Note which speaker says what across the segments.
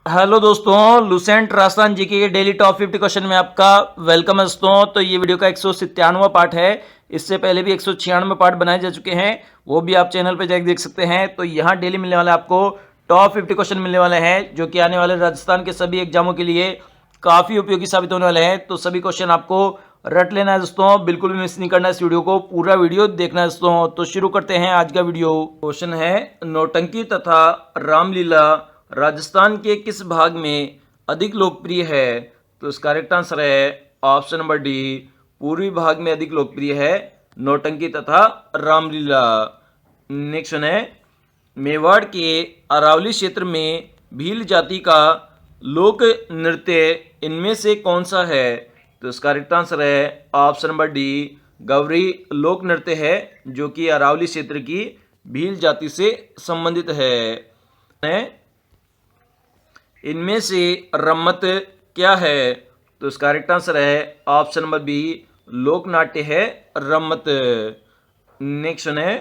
Speaker 1: Hello दोस्तों, Lucent Rajasthan GK के daily top 50 question में आपका वेलकम है दोस्तों। तो ये वीडियो का 197वां पार्ट है। इससे पहले भी 196 पार्ट बनाए जा चुके हैं, वो भी आप चैनल पे जाकर देख सकते हैं। तो यहाँ डेली मिलने वाला आपको टॉप 50 क्वेश्चन मिलने वाले हैं, जो कि आने वाले राजस्थान के सभी एग्जामों के लिए काफ़ी उपयोगी साबित होने वाले हैं। तो सभी क्वेश्चन आपको रट लेना है दोस्तों, बिल्कुल भी मिस नहीं करना है इस वीडियो को, पूरा वीडियो देखना है दोस्तों। तो शुरू करते हैं आज का वीडियो। क्वेश्चन है, नौटंकी तथा रामलीला राजस्थान के किस भाग में अधिक लोकप्रिय है? तो इसका करेक्ट आंसर है ऑप्शन नंबर डी, पूर्वी भाग में अधिक लोकप्रिय है नौटंकी तथा रामलीला। नेक्स्ट है, मेवाड़ के अरावली क्षेत्र में भील जाति का लोक नृत्य इनमें से कौन सा है? तो इसका करेक्ट आंसर है ऑप्शन नंबर डी, गौरी लोक नृत्य है, जो कि अरावली क्षेत्र की भील जाति से संबंधित है। इनमें से रम्मत क्या है? तो इसका करेक्ट आंसर है ऑप्शन नंबर बी, लोक नाट्य है रम्मत। नेक्स्ट है,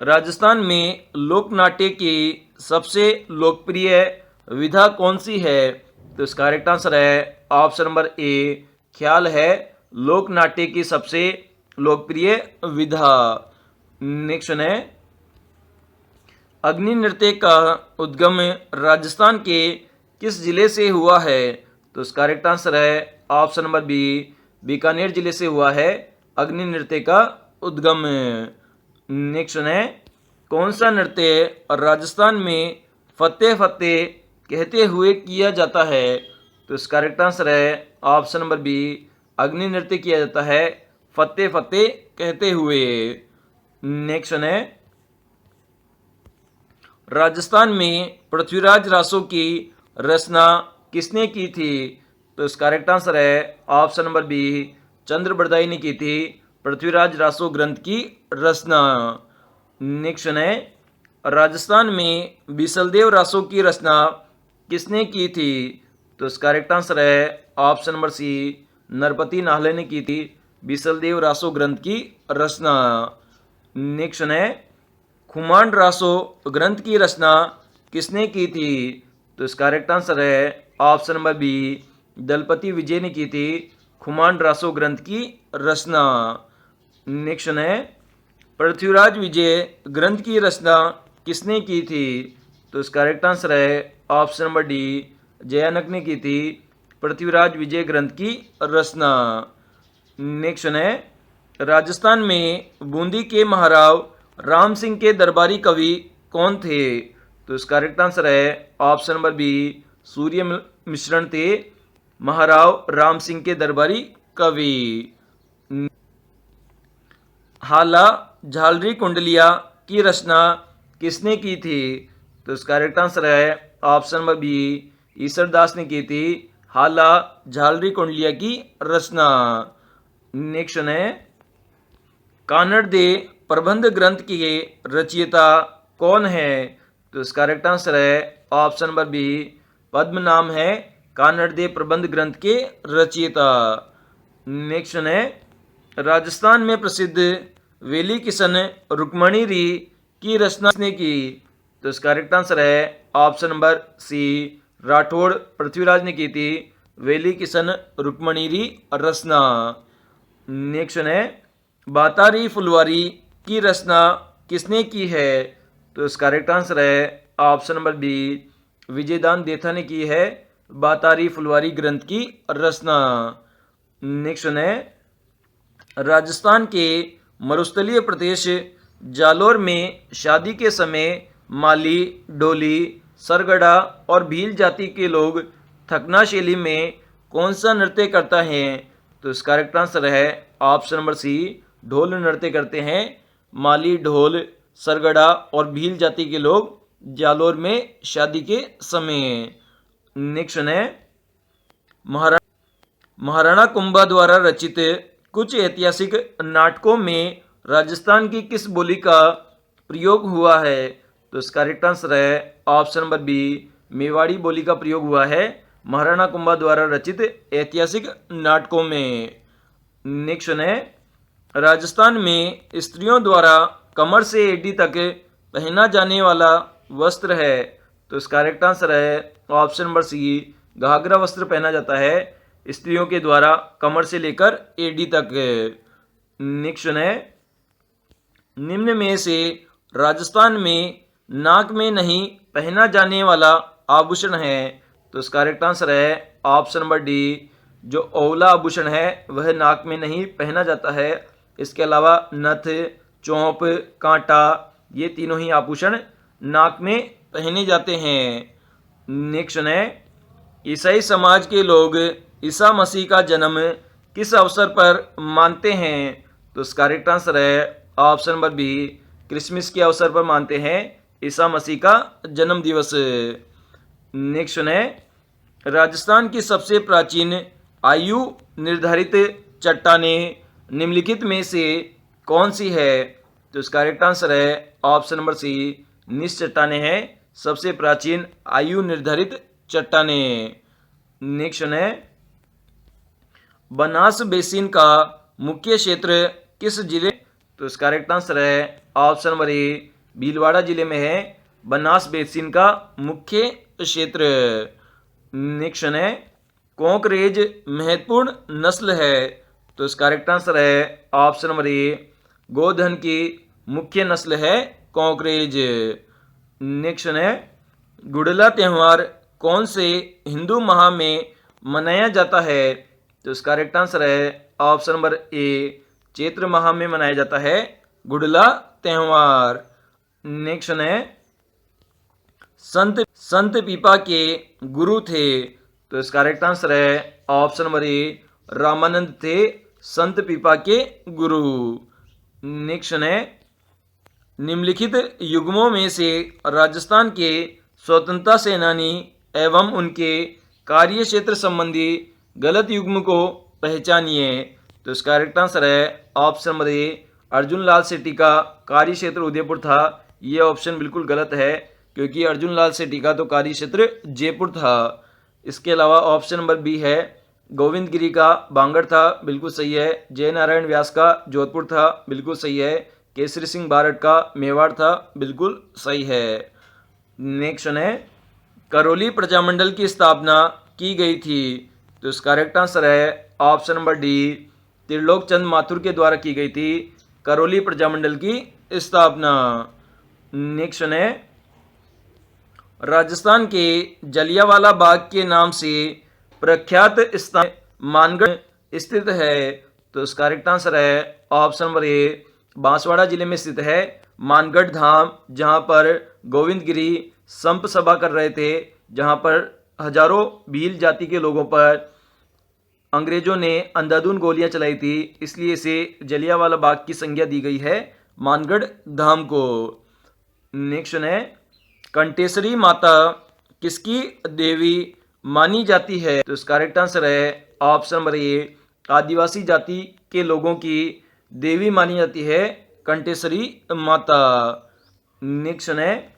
Speaker 1: राजस्थान में लोक नाट्य की सबसे लोकप्रिय विधा कौन सी है? तो इसका करेक्ट आंसर है ऑप्शन नंबर ए, ख्याल है लोक नाट्य की सबसे लोकप्रिय विधा। नेक्स्ट है, अग्नि नृत्य का उद्गम राजस्थान के किस जिले से हुआ है? तो इसका करेक्ट आंसर है ऑप्शन नंबर बी, बीकानेर जिले से हुआ है अग्नि नृत्य का उद्गम। नेक्स्ट है, कौन सा नृत्य राजस्थान में फतेह फतेह कहते हुए किया जाता है? तो इसका करेक्ट आंसर है ऑप्शन नंबर बी, अग्नि नृत्य किया जाता है फतेह फतेह कहते हुए। नेक्स्ट है, राजस्थान में पृथ्वीराज रासो की रचना किसने की थी? तो इसका करेक्ट आंसर है ऑप्शन नंबर बी, चंद्र बरदाई ने की थी पृथ्वीराज रासो ग्रंथ की रचना। नेक्स्ट है, राजस्थान में बीसलदेव रासो की रचना किसने की थी? तो इसका करेक्ट आंसर है ऑप्शन नंबर सी, नरपति नाहले ने की थी बीसलदेव रासो ग्रंथ की रचना। नेक्स्ट है, खुमान रासो ग्रंथ की रचना किसने की थी? तो इसका करेक्ट आंसर है ऑप्शन नंबर बी, दलपति विजय ने की थी खुमान रासो ग्रंथ की रचना। नेक्स्ट है, पृथ्वीराज विजय ग्रंथ की रचना किसने की थी? तो इसका करेक्ट आंसर है ऑप्शन नंबर डी, जयानक ने की थी पृथ्वीराज विजय ग्रंथ की रचना। नेक्स्ट है, राजस्थान में बूंदी के महाराव राम सिंह के दरबारी कवि कौन थे? तो इसका करेक्ट आंसर है ऑप्शन नंबर बी, सूर्य मिश्रण थे महाराव राम सिंह के दरबारी कवि। हाला झालरी कुंडलिया की रचना किसने की थी? तो इसका करेक्ट आंसर है ऑप्शन नंबर बी, ईश्वरदास ने की थी हाला झालरी कुंडलिया की रचना। नेक्स्ट है, कानड़ दे प्रबंध ग्रंथ के रचयिता कौन है? तो इसका करेक्ट आंसर है ऑप्शन नंबर बी, पद्म नाम है कानड़ दे प्रबंध ग्रंथ के रचयिता। नेक्स्ट है, राजस्थान में प्रसिद्ध वेली किशन रुक्मणी री की रचना किसने की? तो इसका करेक्ट आंसर है option number C, Rathore Prithviraj ने की थी वेली किशन रुक्मणी री रचना। नेक्स्ट है, बातारी फुलवारी की रचना किसने की है? तो इसका करेक्ट आंसर है option number B, Vijaydan Detha ने की है बातारी फुलवारी ग्रंथ की रचना। नेक्स्ट है, राजस्थान के मरुस्थलीय प्रदेश जालोर में शादी के समय माली, डोली, सरगड़ा और भील जाति के लोग थकना शैली में कौन सा नृत्य करता है? तो इसका करेक्ट आंसर है ऑप्शन नंबर सी, ढोल नृत्य करते हैं माली, ढोल, सरगड़ा और भील जाति के लोग जालोर में शादी के समय। नेक्स्ट है, महाराणा कुंभा द्वारा रचित कुछ ऐतिहासिक नाटकों में राजस्थान की किस बोली का प्रयोग हुआ है? तो इसका करेक्ट आंसर है ऑप्शन नंबर बी, मेवाड़ी बोली का प्रयोग हुआ है महाराणा कुंभा द्वारा रचित ऐतिहासिक नाटकों में। नेक्स्ट है, राजस्थान में स्त्रियों द्वारा कमर से एडी तक पहना जाने वाला वस्त्र है? तो इसका करेक्ट आंसर है ऑप्शन नंबर सी, घाघरा वस्त्र पहना जाता है स्त्रियों के द्वारा कमर से लेकर एडी तक। नेक्स्ट है, निम्न में से राजस्थान में नाक में नहीं पहना जाने वाला आभूषण है। तो इसका करेक्ट आंसर है ऑप्शन नंबर डी, जो ओवला आभूषण है वह नाक में नहीं पहना जाता है। इसके अलावा नथ, चौंप, कांटा ये तीनों ही आभूषण नाक में पहने जाते हैं। नेक्स्ट है, ईसाई समाज के लोग ईसा मसीह का जन्म किस अवसर पर मानते हैं। तो इसका करेक्ट आंसर है ऑप्शन नंबर बी, क्रिसमस के अवसर पर मानते हैं ईसा मसीह का जन्म दिवस। नेक्स्ट है, राजस्थान की सबसे प्राचीन आयु निर्धारित चट्टानें निम्नलिखित में से कौन सी है। तो इसका करेक्ट आंसर है ऑप्शन नंबर सी, निस चट्टानें हैं सबसे प्राचीन आयु निर्धारित चट्टानें। नेक्स्ट है, बनास बेसिन का मुख्य क्षेत्र किस जिले। तो इसका करेक्ट आंसर है ऑप्शन नंबर ए, भीलवाड़ा जिले में है बनास बेसिन का मुख्य क्षेत्र। नेक्स्ट है, कॉकरेज महत्वपूर्ण नस्ल है। तो इसका करेक्ट आंसर है ऑप्शन नंबर ए, गोधन की मुख्य नस्ल है कॉकरेज। नेक्स्ट है, गुड़ला त्यौहार कौन से हिंदू माह में मनाया जाता है। तो इसका करेक्ट आंसर है ऑप्शन नंबर ए, चैत्र माह में मनाया जाता है गुड़ला त्यौहार। नेक्स्ट है, संत पीपा के गुरु थे। तो इसका करेक्ट आंसर है ऑप्शन नंबर ए, रामानंद थे संत पीपा के गुरु। नेक्स्ट है, निम्नलिखित युग्मों में से राजस्थान के स्वतंत्रता सेनानी एवं उनके कार्य क्षेत्र संबंधी गलत युग्म को पहचानिए। तो इसका करेक्ट आंसर है option number A, Arjun Lal सेठी का कार्य क्षेत्र उदयपुर था। ये ऑप्शन बिल्कुल गलत है क्योंकि अर्जुन लाल सेठी का तो कार्य क्षेत्र जयपुर था। इसके अलावा ऑप्शन नंबर बी है, गोविंद गिरी का बांगड़ था, बिल्कुल सही है। जय नारायण व्यास का जोधपुर था, बिल्कुल सही है। केसरी सिंह बारट का मेवाड़ था, बिल्कुल सही है। नेक्स्ट है, करौली प्रजामंडल की स्थापना की गई थी। तो इसका करेक्ट आंसर है ऑप्शन नंबर डी, त्रिलोक चंद माथुर के द्वारा की गई थी करौली प्रजामंडल की स्थापना। नेक्स्ट है, राजस्थान के जलियांवाला बाग के नाम से प्रख्यात स्थान मानगढ़ स्थित है। तो इसका करेक्ट आंसर है ऑप्शन नंबर ए, बांसवाड़ा जिले में स्थित है मानगढ़ धाम, जहां पर गोविंद गिरी संप सभा कर रहे थे, जहां पर हजारों भील जाति के लोगों पर अंग्रेजों ने अंधाधुंध गोलियां चलाई थी, इसलिए इसे जलियांवाला बाग की संज्ञा दी गई है मानगढ़ धाम को। नेक्स्ट है, कंटेसरी माता किसकी देवी मानी जाती है। तो इसका करेक्ट आंसर है ऑप्शन नंबर ए, आदिवासी जाति के लोगों की देवी मानी जाती है कंटेसरी माता। नेक्स्ट है,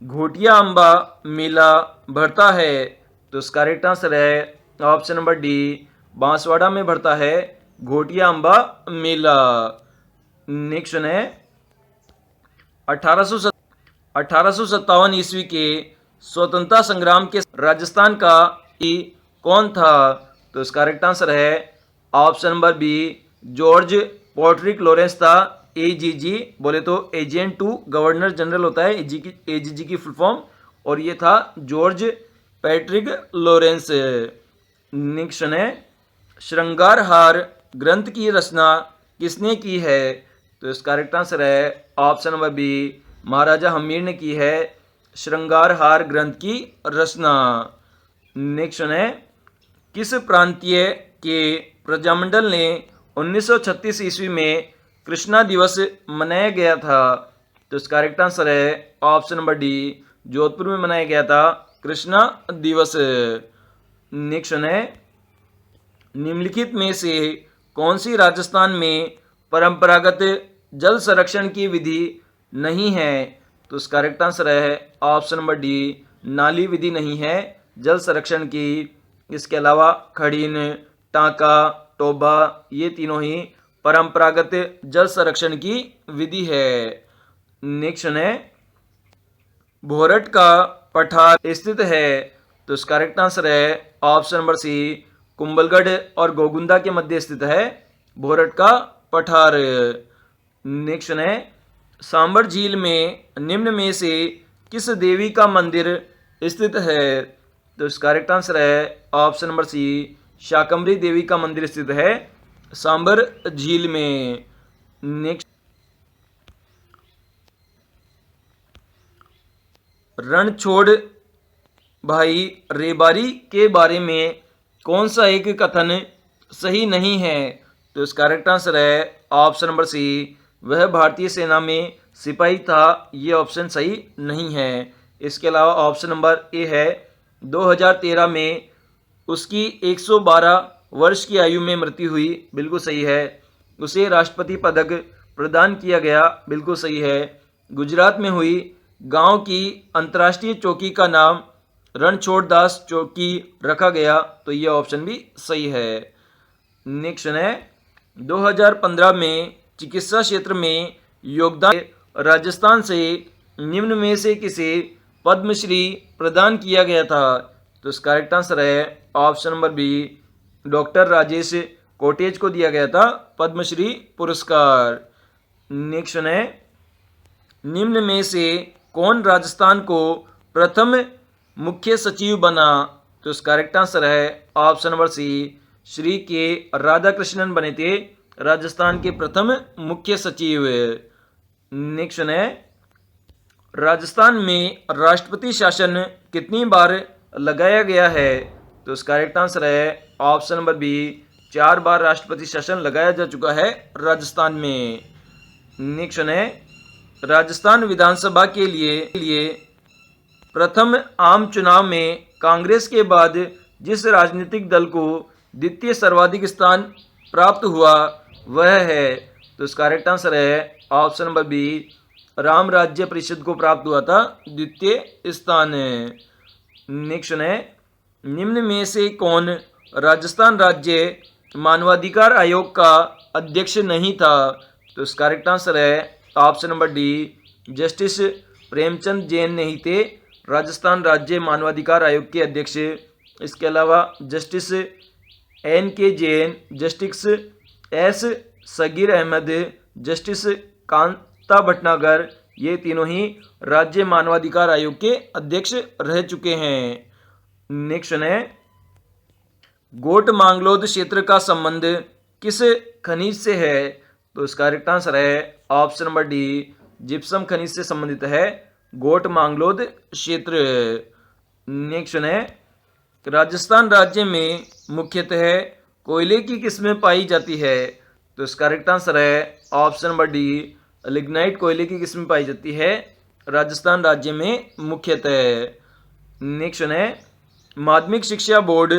Speaker 1: घोटिया अम्बा मेला भरता है। तो इसका करेक्ट आंसर है ऑप्शन नंबर डी, बांसवाड़ा में भरता है घोटिया अम्बा मेला। नेक्स्ट है, 1857 ईस्वी के स्वतंत्रता संग्राम के राजस्थान का कौन था। तो इसका करेक्ट आंसर है ऑप्शन नंबर बी, जॉर्ज पोर्टरिक लॉरेंस था। एजीजी बोले तो एजेंट टू गवर्नर जनरल होता है एजीजी की फुल फॉर्म, और ये था जॉर्ज पैट्रिक लॉरेंस। नेक्स्ट है, श्रृंगार हार ग्रंथ की रचना किसने की है। तो इसका करेक्ट आंसर है ऑप्शन नंबर बी, महाराजा हमीर ने की है श्रृंगार हार ग्रंथ की रचना। नेक्स्ट है, किस प्रांतीय के प्रजामंडल ने 1936 ईस्वी में कृष्णा दिवस मनाया गया था। तो इसका करेक्ट आंसर है ऑप्शन नंबर डी, जोधपुर में मनाया गया था कृष्णा दिवस। नेक्स्ट है, निम्नलिखित में से कौन सी राजस्थान में परंपरागत जल संरक्षण की विधि नहीं है। तो इसका करेक्ट आंसर है ऑप्शन नंबर डी, नाली विधि नहीं है जल संरक्षण की। इसके अलावा खड़ीन, टांका, टोबा ये तीनों ही परंपरागत जल संरक्षण की विधि है। नेक्स्ट है, भोरट का पठार स्थित है? तो इसका करेक्ट आंसर है ऑप्शन नंबर सी, कुंभलगढ़ और गोगुंदा के मध्य स्थित है भोरट का पठार। नेक्स्ट है, सांबर झील में निम्न में से किस देवी का मंदिर स्थित है? तो इसका करेक्ट आंसर है ऑप्शन नंबर सी, शाकंभरी देवी का मंदिर स्थित है सांबर झील में। नेक्स्ट, रणछोड़ भाई रेबारी के बारे में कौन सा एक कथन सही नहीं है? तो इसका करेक्ट आंसर है ऑप्शन नंबर सी, वह भारतीय सेना में सिपाही था। ये ऑप्शन सही नहीं है। इसके अलावा ऑप्शन नंबर ए है 2013 में उसकी 112 वर्ष की आयु में मृत्यु हुई, बिल्कुल सही है। उसे राष्ट्रपति पदक प्रदान किया गया, बिल्कुल सही है। गुजरात में हुई गांव की अंतर्राष्ट्रीय चौकी का नाम रणछोड़ दास चौकी रखा गया, तो यह ऑप्शन भी सही है। नेक्स्ट है, 2015 में चिकित्सा क्षेत्र में योगदान राजस्थान से निम्न में से किसे पद्मश्री प्रदान किया गया था? तो इसका करेक्ट आंसर है option number B, doctor Rajesh Kotecha को दिया गया था पद्मश्री पुरस्कार। नेक्स्ट है, निम्न में से कौन राजस्थान को प्रथम मुख्य सचिव बना? तो इसका करेक्ट आंसर है ऑप्शन नंबर सी, श्री के राधाकृष्णन बने थे राजस्थान के प्रथम मुख्य सचिव। नेक्स्ट है, राजस्थान में राष्ट्रपति शासन कितनी बार लगाया गया है? तो इसका करेक्ट आंसर है ऑप्शन नंबर बी, 4 बार राष्ट्रपति शासन लगाया जा चुका है राजस्थान में। नेक्स्ट है, राजस्थान विधानसभा के लिए प्रथम आम चुनाव में कांग्रेस के बाद जिस राजनीतिक दल को द्वितीय सर्वाधिक स्थान प्राप्त हुआ वह है? तो इसका करेक्ट आंसर है ऑप्शन नंबर बी, राम राज्य परिषद को प्राप्त हुआ था द्वितीय स्थान। नेक्स्ट है, निम्न में से कौन राजस्थान राज्य मानवाधिकार आयोग का अध्यक्ष नहीं था? तो इसका करेक्ट आंसर है option number D, justice Premchand Jain नहीं थे राजस्थान राज्य मानवाधिकार आयोग के अध्यक्ष। इसके अलावा justice NK Jain, justice S Sagir Ahmad, justice Kanta Bhatnagar, ये तीनों ही राज्य मानवाधिकार आयोग के अध्यक्ष रह चुके हैं। नेक्स्ट है, गोट मांगलोद क्षेत्र का संबंध किस खनिज से है? तो इसका करेक्ट आंसर है ऑप्शन नंबर डी, जिप्सम खनिज से संबंधित है गोट मांगलोद क्षेत्र। नेक्स्ट है, राजस्थान राज्य में मुख्यतः कोयले की किस्में पाई जाती है? तो इसका करेक्ट आंसर है ऑप्शन नंबर डी, लिग्नाइट कोयले की किस्में पाई जाती है राजस्थान राज्य में मुख्यतः। नेक्स्ट है, माध्यमिक शिक्षा बोर्ड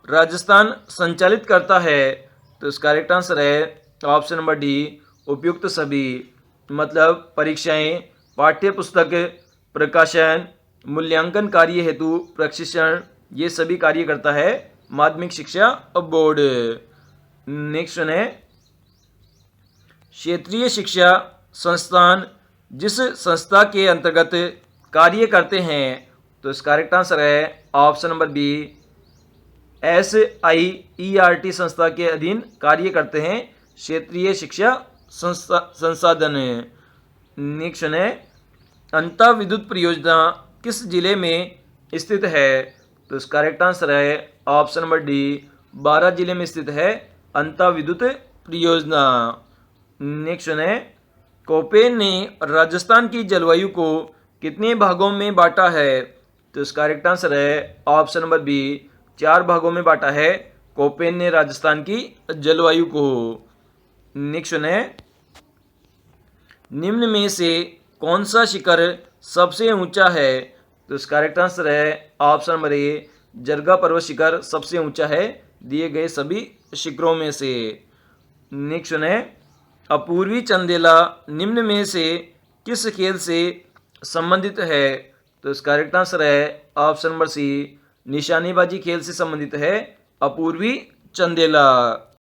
Speaker 1: राजस्थान संचालित करता है? तो इसका करेक्ट आंसर है ऑप्शन नंबर डी, उपयुक्त सभी, मतलब परीक्षाएं, पाठ्य पुस्तक, प्रकाशन, मूल्यांकन कार्य हेतु प्रशिक्षण, ये सभी कार्य करता है माध्यमिक शिक्षा बोर्ड। नेक्स्ट है, क्षेत्रीय शिक्षा संस्थान जिस संस्था के अंतर्गत कार्य करते हैं? तो इसका करेक्ट आंसर है ऑप्शन नंबर बी, SIERT संस्था के अधीन कार्य करते हैं क्षेत्रीय शिक्षा संसाधन। नेक्स्ट है, अंता विद्युत परियोजना किस जिले में स्थित है? तो इसका करेक्ट आंसर है ऑप्शन नंबर डी, बारां जिले में स्थित है अंता विद्युत परियोजना। नेक्स्ट है, कोपेन ने राजस्थान की जलवायु को कितने भागों में बांटा है? तो इसका करेक्ट आंसर है ऑप्शन नंबर बी, 4 भागों में बांटा है कोपेन ने राजस्थान की जलवायु को। नेक्स्ट है, निम्न में से कौन सा शिखर सबसे ऊंचा है? तो इसका करेक्ट आंसर है ऑप्शन नंबर ए, जरगा पर्वत शिखर सबसे ऊंचा है दिए गए सभी शिखरों में से। नेक्स्ट है, अपूर्वी चंदेला निम्न में से किस खेल से संबंधित है? तो इसका करेक्ट आंसर है ऑप्शन नंबर सी, निशानेबाजी खेल से संबंधित है अपूर्वी चंदेला।